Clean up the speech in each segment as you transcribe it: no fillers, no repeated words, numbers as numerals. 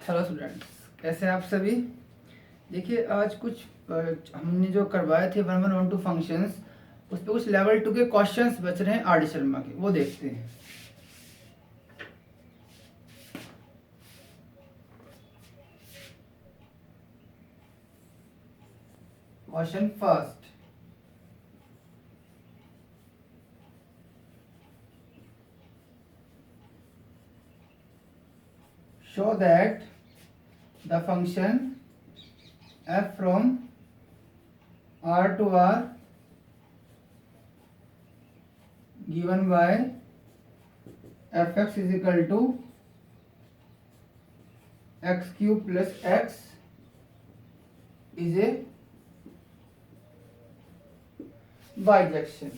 Hello students, कैसे हैं आप सभी। देखिए आज कुछ हमने जो करवाए थे 1112 फंक्शंस, उस पर कुछ लेवल 2 के क्वेश्चंस बच रहे हैं आर डी शर्मा के, वो देखते हैं। Question first, show that the function f from r to r given by fx is equal to x cube plus x is a bijection.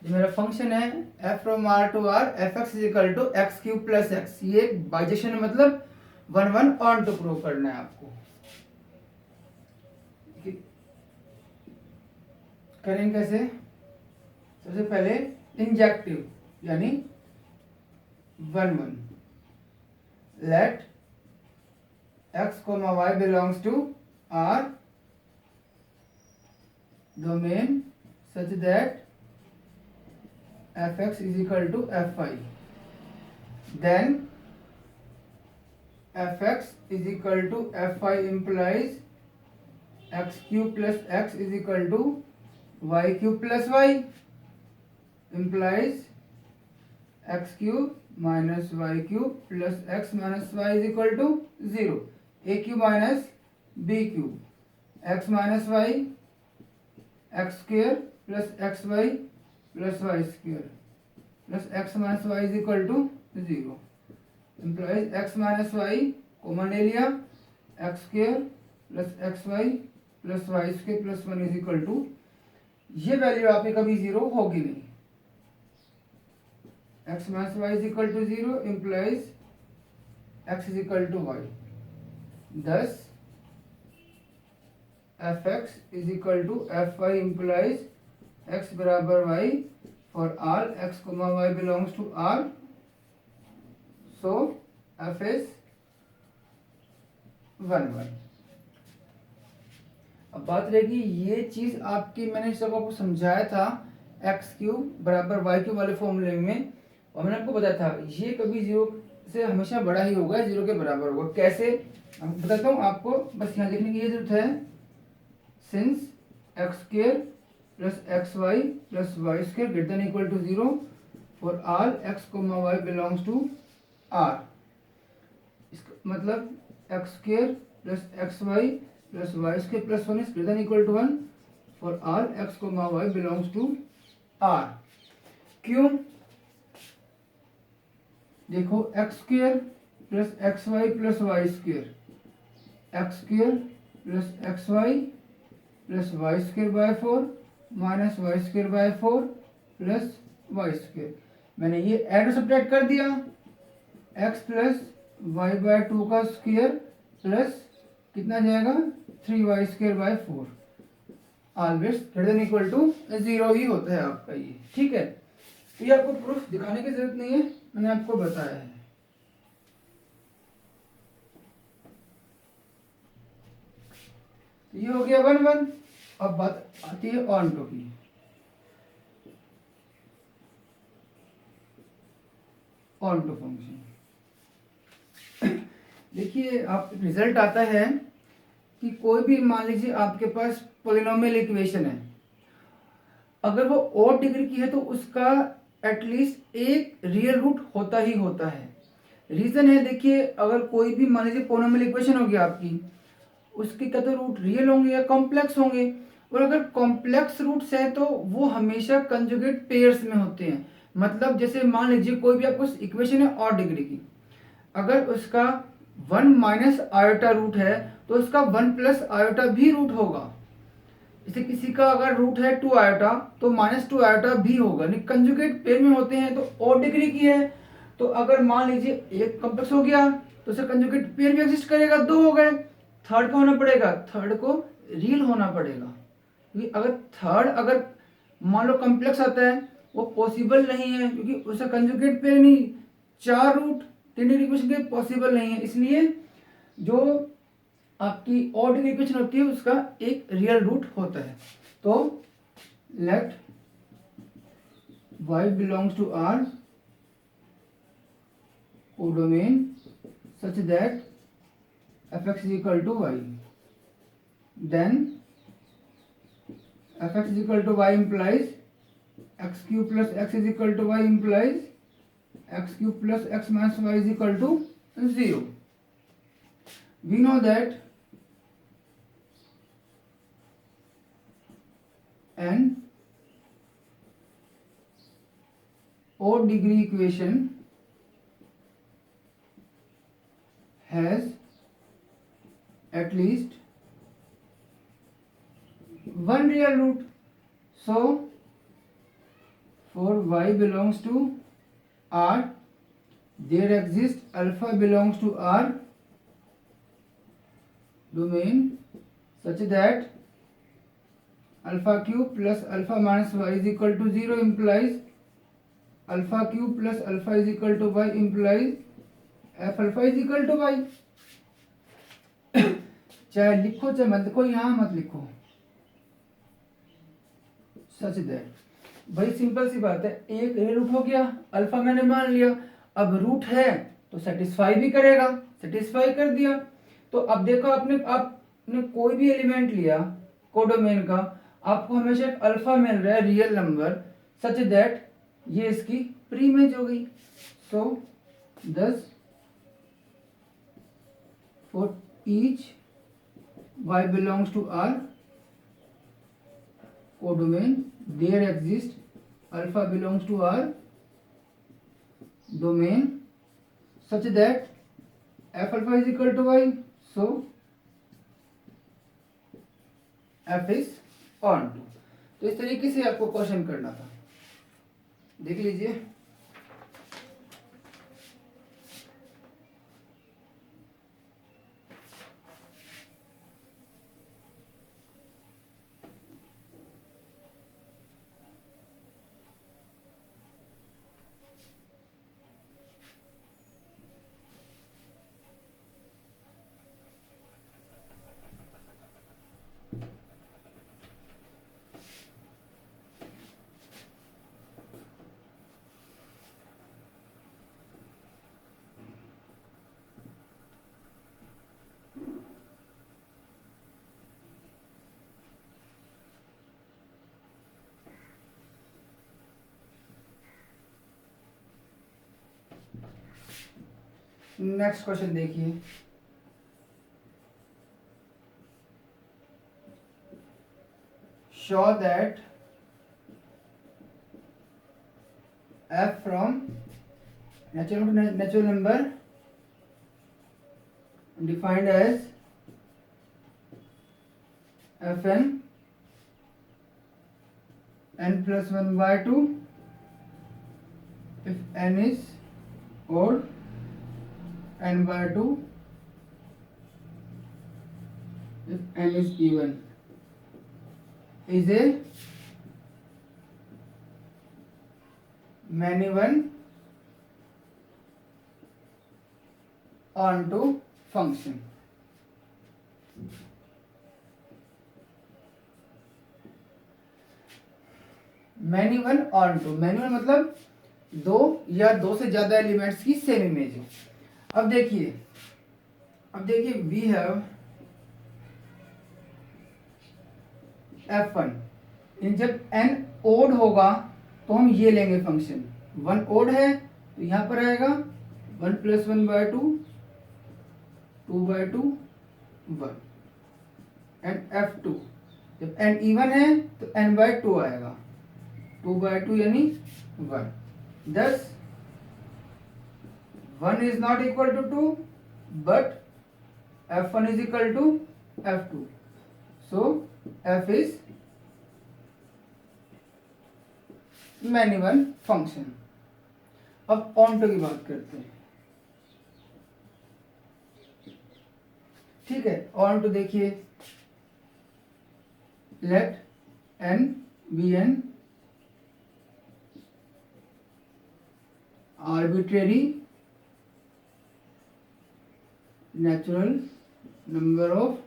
जो मेरा फंक्शन है f from r to r fx is equal to x cube plus x, ये bijection है, मतलब 1 on to prove करना है आपको। करेंगे कैसे? सबसे पहले इंजेक्टिव यानी 1 let x, y belongs to r domain such that fx is equal to fy, then fx is equal to fy implies x cube plus x is equal to y cube plus y implies x cube minus y cube plus x minus y is equal to 0, a cube minus b cube x minus y x square plus xy plus y square plus x minus y is equal to 0 implies x minus y common ले लिया, x square plus xy plus y square plus 1 is equal to, ये value आपकी कभी 0 होगी नहीं। x minus y is equal to 0 implies x is equal to y, thus fx is equal to fy implies x बराबर y for all x, y belongs to R, so f is 1 अब बात रहेगी ये चीज आपकी, मैंने सब आपको समझाया था एक्स क्यूब बराबर वाई क्यूब वाले फॉर्मूले में, और मैंने आपको बताया था ये कभी 0 से हमेशा बड़ा ही होगा, 0 के बराबर होगा। कैसे बताता हूँ आपको, बस यहाँ लिखने की ये जरूरत है। Since x square plus xy plus y square greater than equal to 0 for all x, y belongs to R, इसका मतलब x square plus xy plus y square plus 1 is greater than equal to 1 for all x, y belongs to R। क्यों? देखो x square plus xy plus y square, x square plus xy plus y square by 4 minus y square by 4 plus y square, मैंने ये add subtract कर दिया, x plus Y bye 2 का square plus कितना जाएगा 3y square by 4, always greater than equal to 0 ही होता है आपका ये, ठीक है। तो ये आपको प्रूफ दिखाने की जरूरत नहीं है, मैंने आपको बताया है। ये हो गया 1 अब बात आती है ऑन टू की। ऑन टू फंक्शन देखिए आप रिजल्ट आता है कि कोई भी मान लीजिए आपके पास पॉलिनोमियल इक्वेशन है, अगर वो ऑड डिग्री की है तो उसका एटलीस्ट एक रियल रूट होता ही होता है। रीजन है, देखिए अगर कोई भी मान लीजिए पॉलिनोमियल इक्वेशन होगी आपकी, उसके क्या तो रूट रियल होंगे या कॉम्प्लेक्स होंगे, और अगर कॉम्प्लेक्स रूट्स हैं तो वो हमेशा कंजुगेट पेयर्स में होते हैं। मतलब जैसे मान लीजिए कोई भी आपको इक्वेशन है ऑड डिग्री की, अगर उसका 1 माइनस आयोटा रूट है तो उसका 1 प्लस आयोटा भी रूट होगा। जैसे किसी का अगर रूट है 2 आयोटा तो -2 आयोटा भी होगा, नहीं कंजुगेट पेयर में होते हैं। तो ऑड डिग्री की है तो अगर मान लीजिए एक कॉम्प्लेक्स हो गया तो उसका कंजुगेट पेयर भी एग्जिस्ट करेगा, 2 हो गए। थर्ड का होना पड़ेगा, थर्ड को रियल होना पड़ेगा, क्योंकि अगर थर्ड अगर मान लो कॉम्प्लेक्स आता है वो पॉसिबल नहीं है, क्योंकि उसका कंजुगेट पेयर नहीं, 4 रूट 3 डिग्री इक्वेशन के पॉसिबल नहीं है। इसलिए जो आपकी ऑड डिग्री इक्वेशन होती है उसका एक रियल रूट होता है। तो late y belongs to R codomain such that fx is equal to y, then fx is equal to y implies x cube plus x is equal to y implies x cube plus x minus y is equal to 0. We know that an odd degree equation has at least one real root. So for y belongs to R, there exists alpha belongs to R domain such that alpha cube plus alpha minus y is equal to 0 implies alpha cube plus alpha is equal to y implies f alpha is equal to y. चाहे लिखो चाहे मत लिखो, यहाँ मत लिखो। Such that, भाई simple सी बात है, एक रूट हो गया, अल्फा मैंने मान लिया, अब रूट है तो सेटिस्फाई भी करेगा, सेटिस्फाई कर दिया। तो अब देखो आपने कोई भी एलिमेंट लिया कोडोमेन का, आपको हमेशा एक अल्फा मिल रहा है रियल नंबर सच दैट ये इसकी प्री इमेज हो गई। सो 10 for each y belongs to R codomain, there exists alpha belongs to R domain such that f alpha is equal to y, so f is on to। तो इस तरीके से आपको question करना था, देख लीजिए। नेक्स्ट क्वेश्चन देखिए, show that f from natural number defined as fn n plus 1 by 2 if n is odd, n by 2 if n is even, is a many one onto function। Many one onto, many one मतलब दो या दो से ज्यादा elements की same image है। अब देखिए वी हैव f1, जब n ओड होगा तो हम ये लेंगे फंक्शन, 1 ओड है तो यहां पर आएगा 1 plus 1 bye 2, 2 bye 2 1, and f2 जब n इवन है तो n बाय 2 आएगा, 2 बाय 2 यानी 1। thus 1 is not equal to 2 but f1 is equal to f2, so f is many one function. अब ऑनटो की बात करते हैं, ठीक है। ऑनटो देखिए, let n be an arbitrary natural number of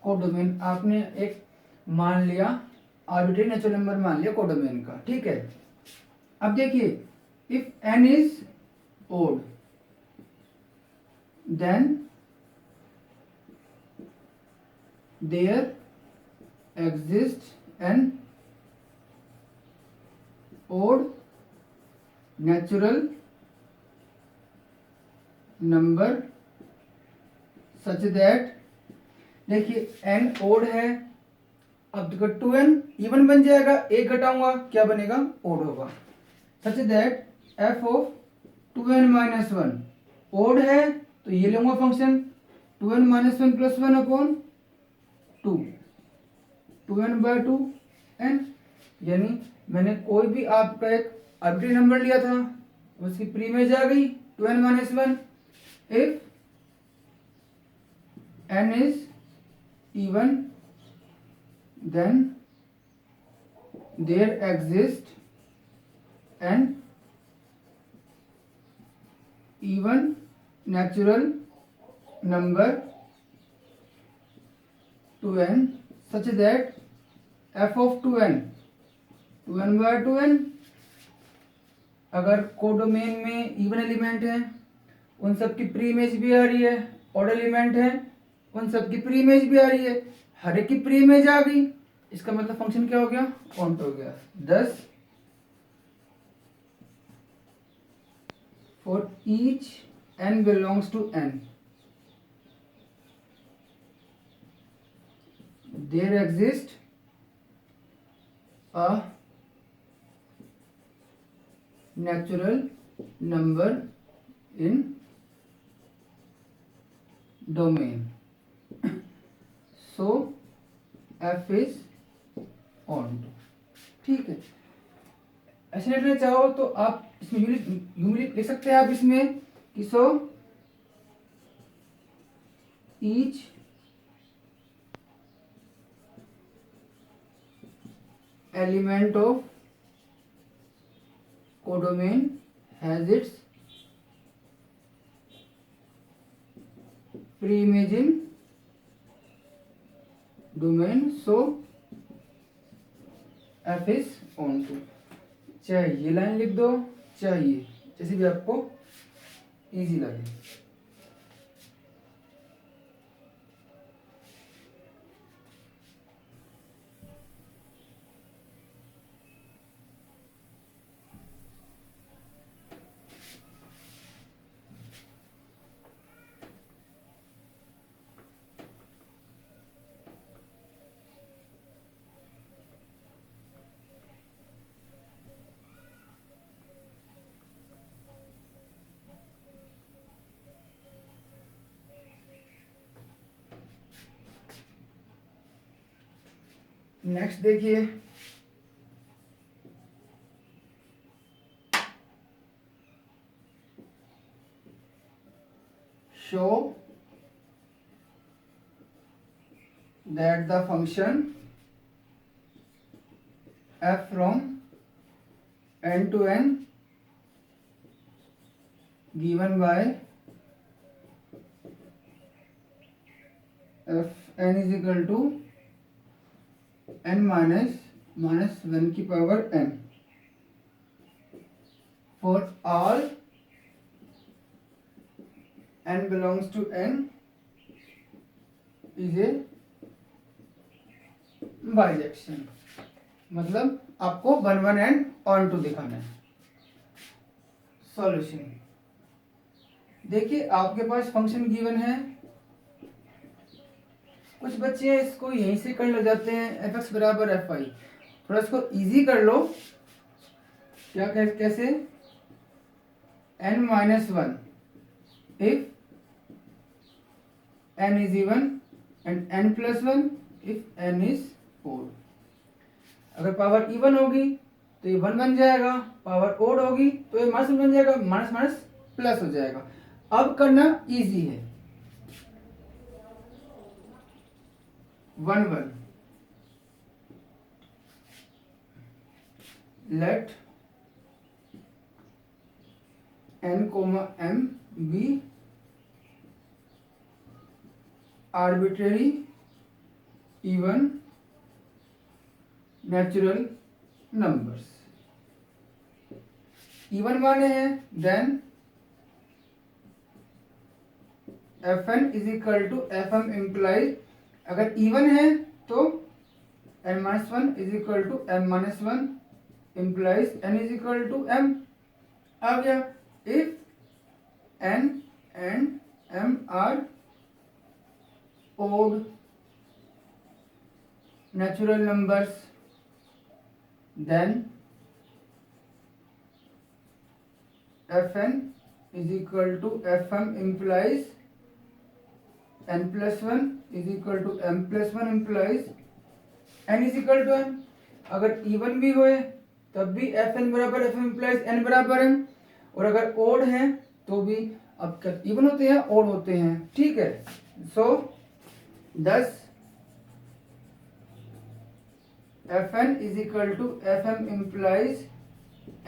codomain. आपने एक मान लिया आर्बिट्रेरी नेचुरल नंबर मान लिया कोडोमेन का, ठीक है। अब देखिए if n is odd then there exist an odd natural number such that, देखिए n ओड है, अब देखो 2n इवन बन जाएगा, एक घटाऊंगा क्या बनेगा, ओड होगा। Such that f of 2n minus one odd है, तो ये लूंगा function 2n minus one plus one upon 2n/2 n, यानी मैंने कोई भी आपका एक आर्बिट्रेरी नंबर लिया था, उसकी प्रीमेज आ गई 2n minus one. If n is even then there exists an even natural number 2n such that f of 2n/2n, अगर कोडोमेन में इवन एलिमेंट है उन सब की प्री इमेज भी आ रही है, ऑड एलिमेंट है उन सब की प्री इमेज भी आ रही है, हर एक की प्री इमेज आ गई, इसका मतलब फंक्शन क्या हो गया, ऑन्ट हो गया। thus for each n belongs to n there exists a natural number in domain, so f is onto, ठीक है। ऐसे लिखना चाहो तो आप इसमें यूं लिख सकते हैं आप इसमें कि so each element of codomain has its pre image in domain, so f is onto. चाहे ये लाइन लिख दो, चाहे ये, जैसे भी आपको इजी लगे। नेक्स्ट देखिए, show that the function f from n to n given by f n is equal to n minus 1 की power n for all n belongs to n is a bijection, मतलब आपको 1 1 and on to दिखाना है। Solution देखिए, आपके पास function given है, कुछ बच्चे इसको यहीं से कर ले जाते हैं एफ एक्स बराबर एफ आई, थोड़ा इसको इजी कर लो। क्या कैसे, n minus one if n is even and n plus one if n is odd. अगर पावर इवन होगी तो ये 1 बन जाएगा, पावर ओड होगी तो ये माइनस बन जाएगा, माइनस माइनस प्लस हो जाएगा। अब करना इजी है, 1 1 let n comma m be arbitrary even natural numbers. Even माने हैं then fn is equal to fm implies, अगर इवन है तो n minus one is equal to m minus one implies n is equal to m आ गया. If n and m are odd natural numbers, then fn is equal to fm implies n plus 1 is equal to m plus 1 implies n is equal to m. अगर even भी होए तब भी fn बराबर fm implies n बराबर m, और अगर odd है तो भी अब क्या इवन होते हैं ओड होते हैं. ठीक है. सो thus fn is equal to fm implies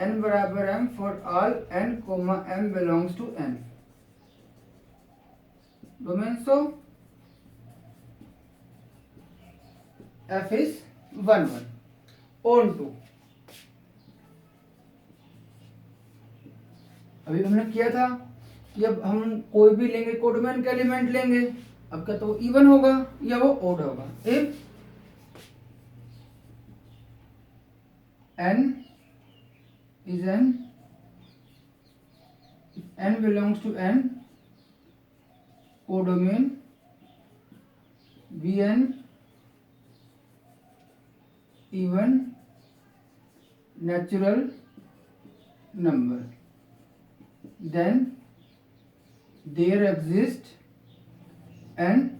n बराबर m for all n comma m belongs to n domain. So f is 1 1 on to. अभी हमने किया था कि अब हम कोई भी लेंगे कोडोमेन का एलिमेंट लेंगे, अब क्या तो इवन होगा या वो ओड होगा. If n is n belongs to n, codomain bn even natural number, then there exists an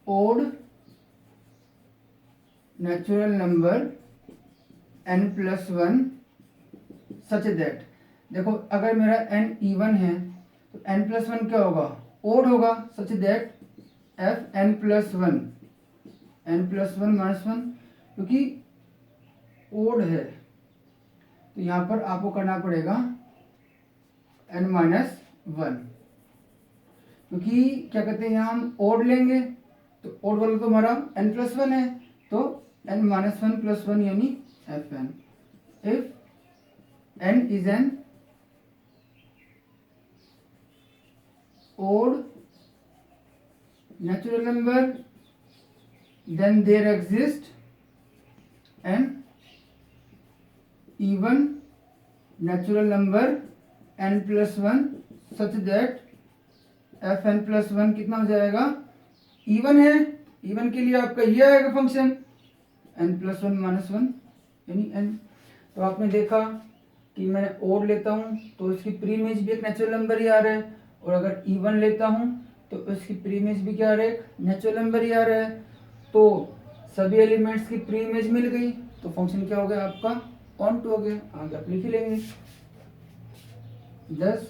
odd natural number n plus 1 such that, देखो अगर मेरा n इवन है तो n plus 1 क्या होगा ओड होगा. such that f n plus 1 minus 1, क्योंकि odd है तो यहाँ पर आपको करना पड़ेगा n माइनस 1, क्योंकि क्या कहते हैं यहाँ हम ओड लेंगे तो ओड वाला तो हमारा n प्लस 1 है तो n माइनस 1 प्लस 1 यानी fn. If n is an odd natural number, then there exists an even natural number n plus 1 such that fn plus 1 कितना हो जाएगा इवन है. इवन के लिए आपका ये आएगा फंक्शन n प्लस 1 माइनस 1 यानी n. तो आपने देखा कि मैं ओड लेता हूँ तो इसकी प्री इमेज भी एक नेचुरल नंबर ही आ रहा है, और अगर इवन लेता हूँ तो इसकी प्री इमेज भी क्या आ रहा है नेचुरल नंबर ही आ रहा है. तो सभी एलिमेंट्स की प्री इमेज मिल गई तो फंक्शन क्या हो गया आपका ऑन टू हो गया. आगे आप लिख लेंगे. thus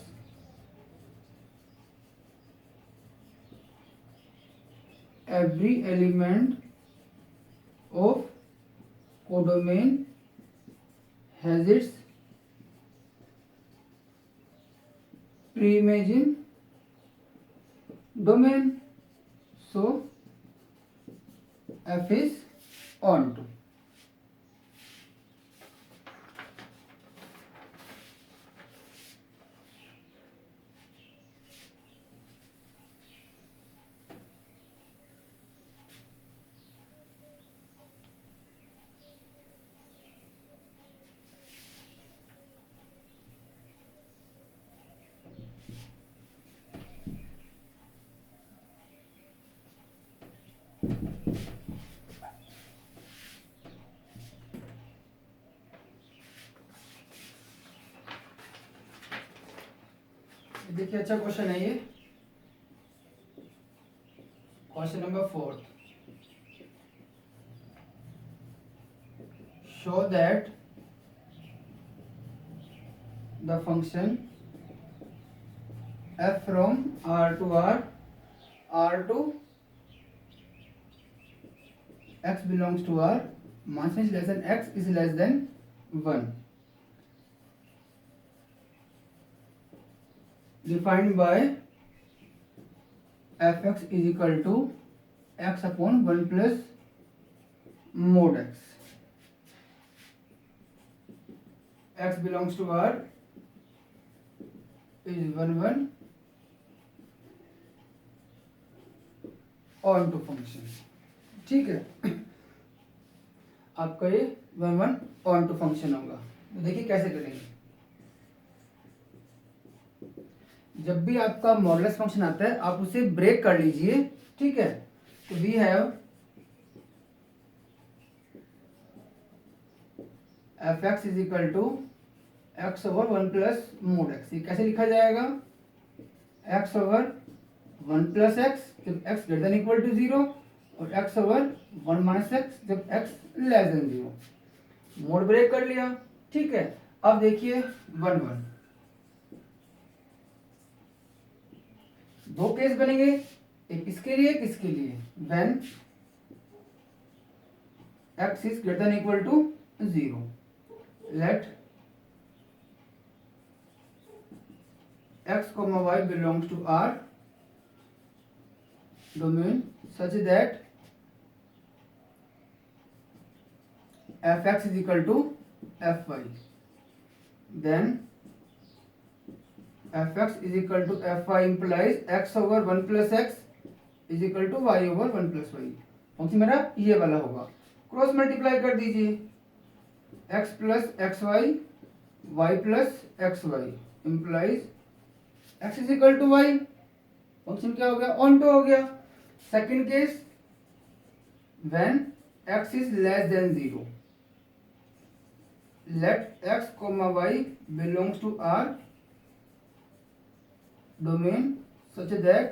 every element of codomain has its pre-image in domain. So f is onto. देखिए अच्छा क्वेश्चन है ये. Question number 4. Show that the function f from r to r to x belongs to R, minus less than x is less than 1, defined by fx is equal to x upon 1 plus mod x. X belongs to R is 1 1 onto function. ठीक है, आपका ये 1 1 onto function होगा. तो देखिए कैसे करेंगे. जब भी आपका मॉडुलस फंक्शन आता है आप उसे ब्रेक कर लीजिए. ठीक है, तो we have f x is equal to x over 1 plus mod x. ये कैसे लिखा जाएगा? एक्स ओवर 1 प्लस एक्स जब x greater than equal to 0 और x ओवर 1 माइनस एक्स जब x less than 0. Mod break कर लिया. ठीक है, अब देखिए 1 1 दो केस बनेंगे, एक इसके लिए एक इसके लिए. When x is greater than equal to 0, let x, y belongs to R domain such that fx is equal to fy. Then fx is equal to fy implies x over 1 plus x is equal to y over 1 plus y. Function मेरा ये वाला होगा. Cross multiply कर दीजिए. x plus xy y plus xy implies x is equal to y. Function क्या हो गया? Onto हो गया. Second case, when x is less than 0, let x, y belongs to R domain such that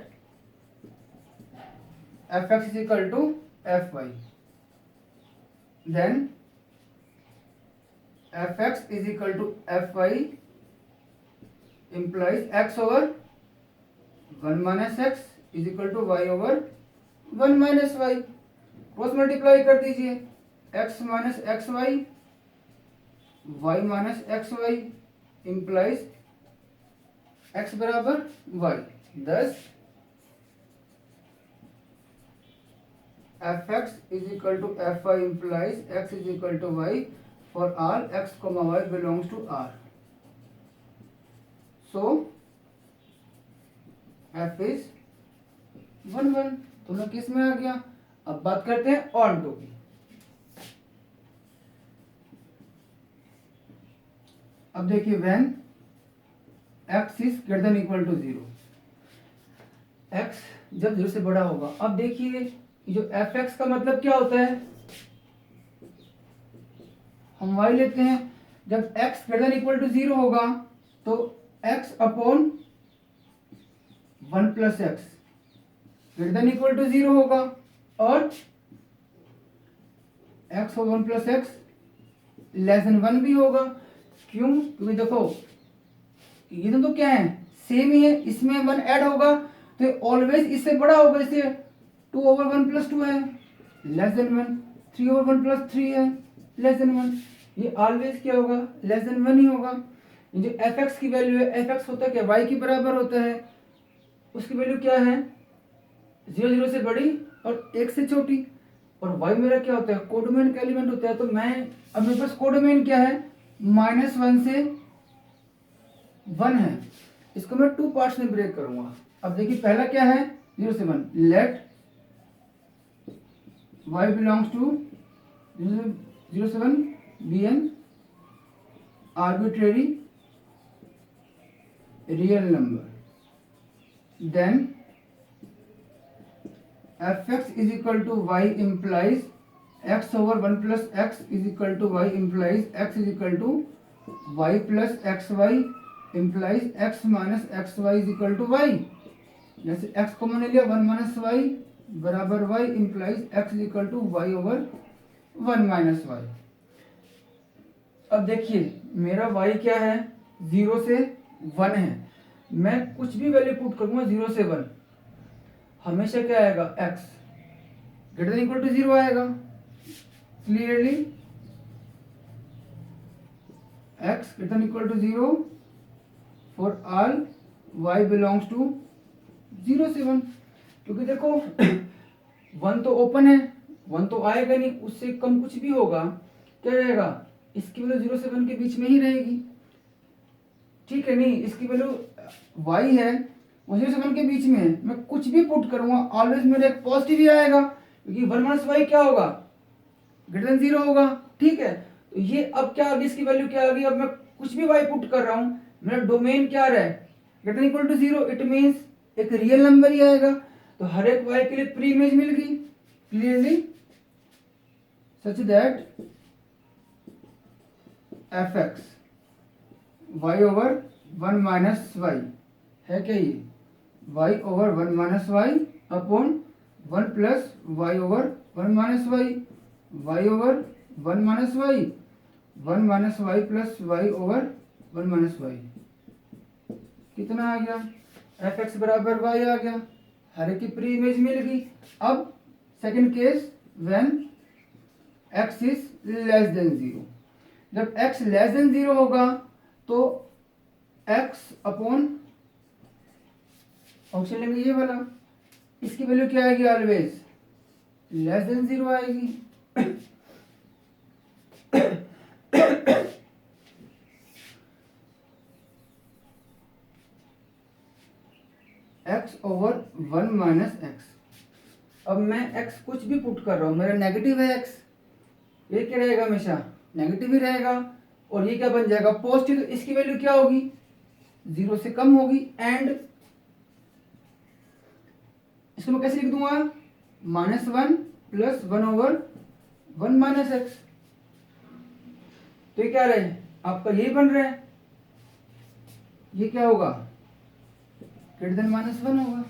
fx is equal to fy. Then fx is equal to fy implies x over 1 minus x is equal to y over 1 minus y. Cross multiply कर दीजिए. x minus x y y minus x y implies x बराबर y. thus fx is equal to fy implies x is equal to y for all x, y belongs to R. So f is 1 1. दोनों case में आ गया. अब बात करते हैं on to की. अब देखिए when x is greater than equal to 0, x जब 0 से बड़ा होगा. अब देखिए जो fx का मतलब क्या होता है, हम y लेते हैं. जब x greater than equal to 0 होगा तो x upon 1 plus x greater than equal to 0 होगा और x और 1 प्लस एक्स लेस देन 1 भी होगा. क्यों? क्योंकि देखो ये तो क्या है, सेम ही है. इसमें 1 ऐड होगा तो ऑलवेज इससे बड़ा होगा. इससे 2 ओवर 1 प्लस 2 है लेस देन 1, 3 ओवर 1 प्लस 3 है लेस देन 1. ये ऑलवेज क्या होगा? लेस देन 1 ही होगा. ये जो एफ एक्स की वैल्यू है, एफ एक्स होता है क्या? वाई की बराबर होता है. उसकी वैल्यू क्या है? 0 0 से बड़ी और 1 से छोटी. और y मेरा क्या होता है? कोडोमेन का एलिमेंट होता है. तो मैं अब मेरे पास कोडोमेन क्या है? -1 से 1 है. इसको मैं 2 पार्ट्स में ब्रेक करूंगा. अब देखिए पहला क्या है? 0 से 1. लेट y बिलोंग्स टू 0 से 1 be an arbitrary real number. Then fx is equal to y implies x over 1 plus x is equal to y implies x is equal to y plus xy implies x minus xy is equal to y. जैसे x common ले लिया, 1 minus Y बराबर y implies x is equal to y over 1 minus y. अब देखिए मेरा y क्या है? 0 से 1 है. मैं कुछ भी वैल्यू पुट करूंगा 0 से 1 हमेशा क्या आएगा? x greater than equal to 0 आएगा. clearly x greater than equal to 0 for all y belongs to 0 से 1, क्योंकि देखो 1 तो ओपन है, 1 तो आएगा नहीं, उससे कम कुछ भी होगा क्या रहेगा, इसकी वैल्यू 0 से 1 के बीच में ही रहेगी, ठीक है। नहीं, इसकी वैल्यू y है वो 0 से 1 के बीच में है, मैं कुछ भी पुट करूंगा ऑलवेज मेरा एक पॉजिटिव ही आएगा, क्योंकि 1 माइनस वाई क्या होगा, ग्रेटर देन 0 होगा, ठीक है। तो ये अब क्या आ गई, इसकी वैल्यू क्या आ गई, अब मैं कुछ भी y पुट कर रहा हूं, मेरा डोमेन क्या रहा है, greater equal to 0, it means एक रियल नंबर ही आएगा। तो हर एक y के लिए प्री इमेज मिल गई clearly, such that fx y over 1 minus y है क्या, ये y over 1 minus y upon 1 plus y over 1 minus y, y over 1 minus y 1 minus y plus y over 1 minus y, कितना आ गया, fx बराबर y आ गया, हर एक की प्री इमेज मिल गई। अब second case when x is less than 0, जब x लेस देन 0 होगा तो x अपॉन ऑप्शन लेंगे ये वाला, इसकी वैल्यू क्या आएगी, ऑलवेज लेस देन 0 आएगी। x ओवर 1 माइनस एक्स, अब मैं x कुछ भी पुट कर रहा हूं, मेरा नेगेटिव है x, ये क्या रहेगा, हमेशा नेगेटिव ही रहेगा, और ये क्या बन जाएगा, पॉजिटिव, तो इसकी वैल्यू क्या होगी, 0 से कम होगी। एंड इसको मैं कैसे लिख दूंगा, -1 प्लस 1 ओवर 1 माइनस एक्स, तो ये क्या रहे, आपका यही बन रहा है, ये क्या होगा, ग्रेटर देन -1 होगा,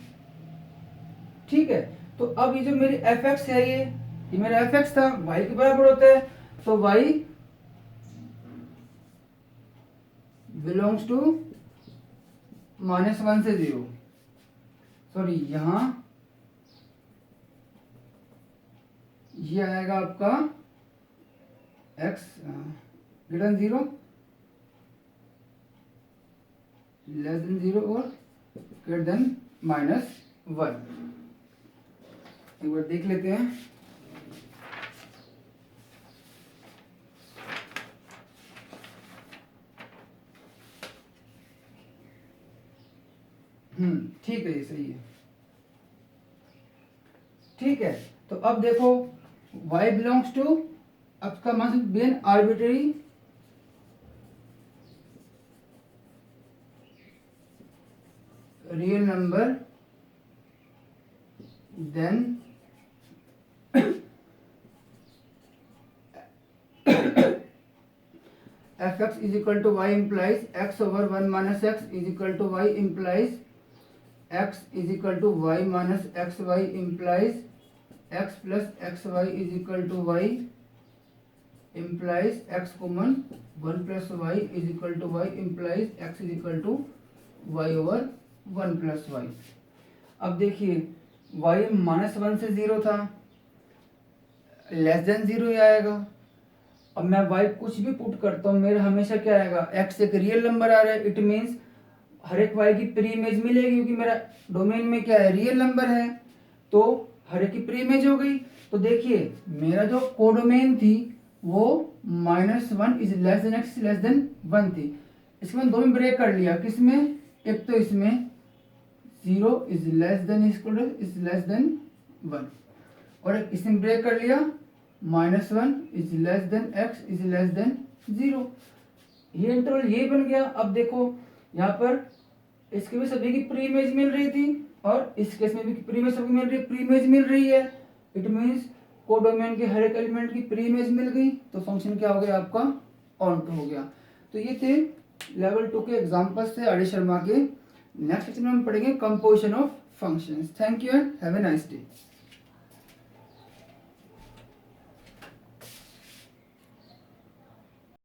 ठीक है। तो अब ये जो मेरी fx है, ये मेरा fx था, y के बराबर होता है, तो y बिलोंग्स टू -1 से 0, सॉरी यहां ये आएगा आपका x greater then 0, less than 0 और ग्रेटर देन -1, एक बार देख लेते हैं। ठीक है, ये सही है, ठीक है। तो अब देखो y बिलोंग्स टू, अब का मान be an arbitrary real number, then fx is equal to y implies x over 1 minus x is equal to y implies x is equal to y minus xy implies x plus xy is equal to y implies x common 1 plus y is equal to y implies x is equal to y over 1 plus y। अब देखिए y -1 से 0 था, less than 0 ही आएगा। अब मैं y कुछ भी put करता हूँ, मेरा हमेशा क्या आएगा, x एक रियल नंबर आ रहा है, इट मीन्स हर एक y की प्री इमेज मिलेगी, क्योंकि मेरा डोमेन में क्या है, रियल नंबर है, तो हर एक की प्री इमेज हो गई। तो देखिए मेरा जो कोडोमेन थी वो -1 is less then x less then 1 थी, इसको मैंने दो में ब्रेक कर लिया, किसमें, एक तो इसमें 0 is less then is less then 1, और एक इसमें ब्रेक कर लिया -1 is less then x is less than 0, ये इंटरवल ये बन गया। अब देखो यहाँ पर इसके भी सभी की प्री इमेज मिल रही थी, और इस केस में भी प्री इमेज सबको मिल रही है, प्री इमेज मिल रही है, इट मीन्स कोडोमेन के हर एक एलिमेंट की प्री इमेज मिल गई, तो फंक्शन क्या हो गया आपका, ऑन टू हो गया। तो ये थे लेवल 2 के एग्जांपल्स थे आर डी शर्मा के। नेक्स्ट लेक्चर में हम पढ़ेंगे composition of functions. Thank you and have a nice day.